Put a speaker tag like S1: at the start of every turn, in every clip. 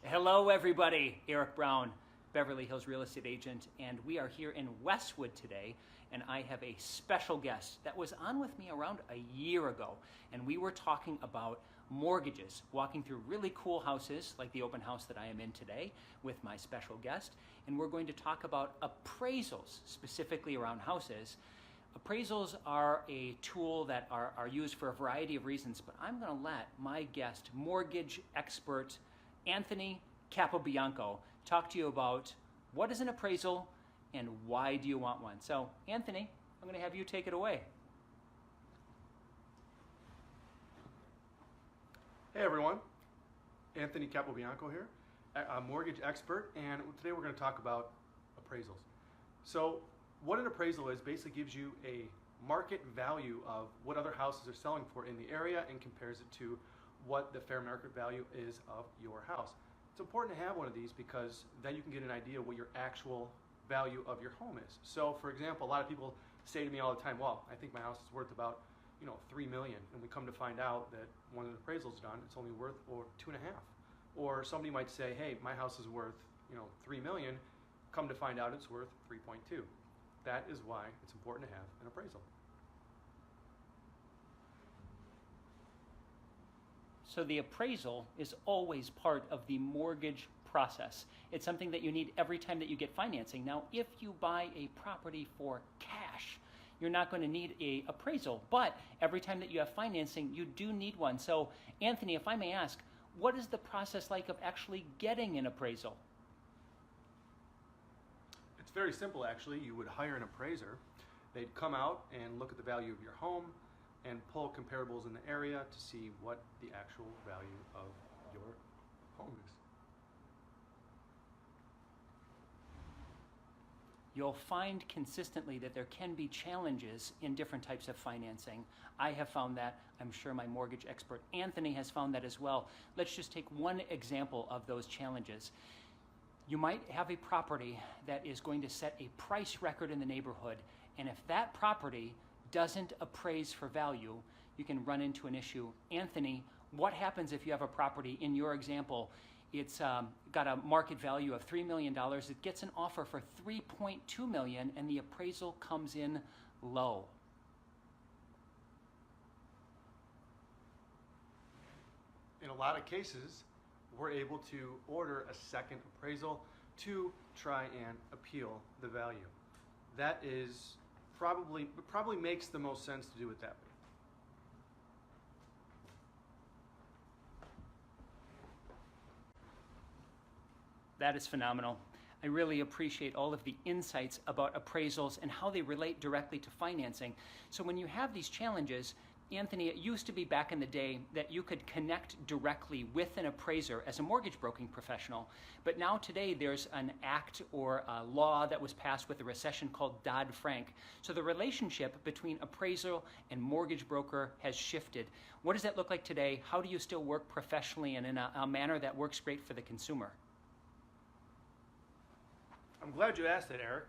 S1: Hello everybody, Erik Brown, Beverly Hills real estate agent, and we are here in Westwood today, and I have a special guest that was on with me around a year ago, and we were talking about mortgages, walking through really cool houses like the open house that I am in today with my special guest, and we're going to talk about appraisals, specifically around houses. Appraisals are a tool that are used for a variety of reasons, but I'm going to let my guest, mortgage expert Anthony Capobianco, talk to you about what is an appraisal and why do you want one. So Anthony, I'm going to have you take it away.
S2: Hey everyone, Anthony Capobianco here, a mortgage expert, and today we're going to talk about appraisals. So what an appraisal is basically gives you a market value of what other houses are selling for in the area and compares it to what the fair market value is of your house. It's important to have one of these because then you can get an idea what your actual value of your home is. So for example, a lot of people say to me all the time, well, I think my house is worth about $3 million, and we come to find out that when an appraisal is done, it's only worth or 2.5. Or somebody might say, hey, my house is worth $3 million, come to find out it's worth 3.2. That is why it's important to have an appraisal.
S1: So the appraisal is always part of the mortgage process. It's something that you need every time that you get financing. Now, if you buy a property for cash, you're not going to need an appraisal, but every time that you have financing, you do need one. So Anthony, if I may ask, what is the process like of actually getting an appraisal?
S2: It's very simple actually. You would hire an appraiser. They'd come out and look at the value of your home and pull comparables in the area to see what the actual value of your home is.
S1: You'll find consistently that there can be challenges in different types of financing. I have found that. I'm sure my mortgage expert Anthony has found that as well. Let's just take one example of those challenges. You might have a property that is going to set a price record in the neighborhood, and if that property doesn't appraise for value, you can run into an issue. Anthony, what happens if you have a property, in your example, it's got a market value of $3 million, it gets an offer for $3.2 million, and the appraisal comes in low?
S2: In a lot of cases, we're able to order a second appraisal to try and appeal the value. That is probably makes the most sense to do it that way.
S1: That is phenomenal. I really appreciate all of the insights about appraisals and how they relate directly to financing. So when you have these challenges, Anthony, it used to be back in the day that you could connect directly with an appraiser as a mortgage broking professional. But now today there's an act or a law that was passed with the recession called Dodd-Frank. So the relationship between appraisal and mortgage broker has shifted. What does that look like today? How do you still work professionally and in a manner that works great for the consumer?
S2: I'm glad you asked that, Eric,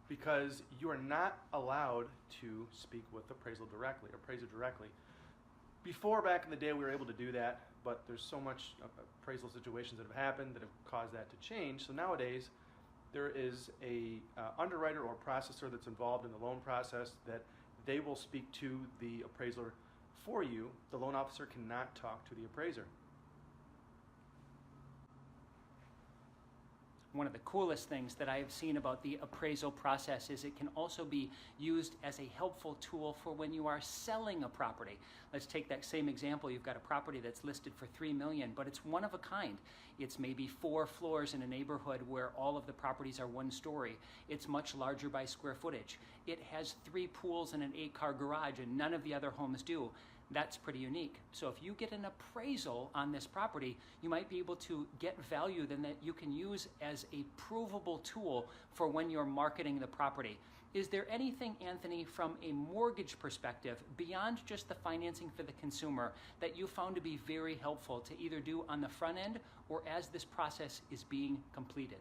S2: because you are not allowed to speak with appraiser directly. Before, back in the day, we were able to do that, but there's so much appraisal situations that have happened that have caused that to change. So nowadays, there is a underwriter or processor that's involved in the loan process that they will speak to the appraiser for you. The loan officer cannot talk to the appraiser.
S1: One of the coolest things that I have seen about the appraisal process is it can also be used as a helpful tool for when you are selling a property. Let's take that same example. You've got a property that's listed for $3 million, but it's one of a kind. It's maybe 4 floors in a neighborhood where all of the properties are 1 story. It's much larger by square footage. It has 3 pools and an 8-car garage, and none of the other homes do. That's pretty unique. So if you get an appraisal on this property, you might be able to get value then that you can use as a provable tool for when you're marketing the property. Is there anything, Anthony, from a mortgage perspective, beyond just the financing for the consumer, that you found to be very helpful to either do on the front end or as this process is being completed?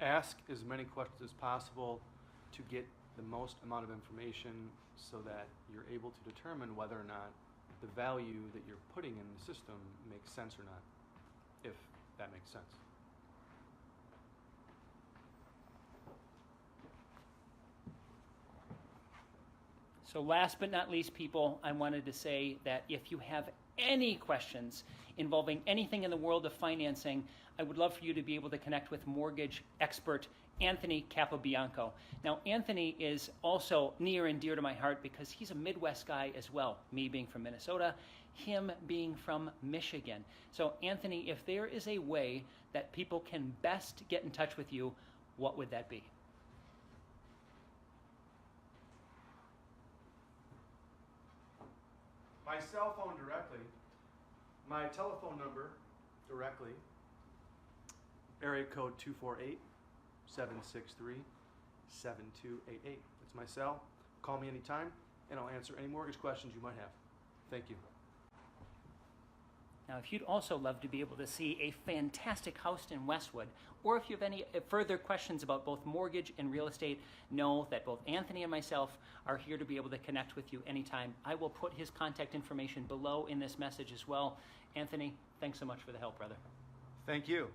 S2: Ask as many questions as possible to get the most amount of information so that you're able to determine whether or not the value that you're putting in the system makes sense or not, if that makes sense.
S1: So last but not least, people, I wanted to say that if you have any questions involving anything in the world of financing, I would love for you to be able to connect with mortgage expert Anthony Capobianco. Now, Anthony is also near and dear to my heart because he's a Midwest guy as well, me being from Minnesota, him being from Michigan. So, Anthony, if there is a way that people can best get in touch with you, what would that be?
S2: My cell phone directly, my telephone number directly, area code 248-763-7288. That's my cell. Call me anytime, and I'll answer any mortgage questions you might have. Thank you.
S1: Now, if you'd also love to be able to see a fantastic house in Westwood, or if you have any further questions about both mortgage and real estate, know that both Anthony and myself are here to be able to connect with you anytime. I will put his contact information below in this message as well. Anthony, thanks so much for the help, brother.
S2: Thank you.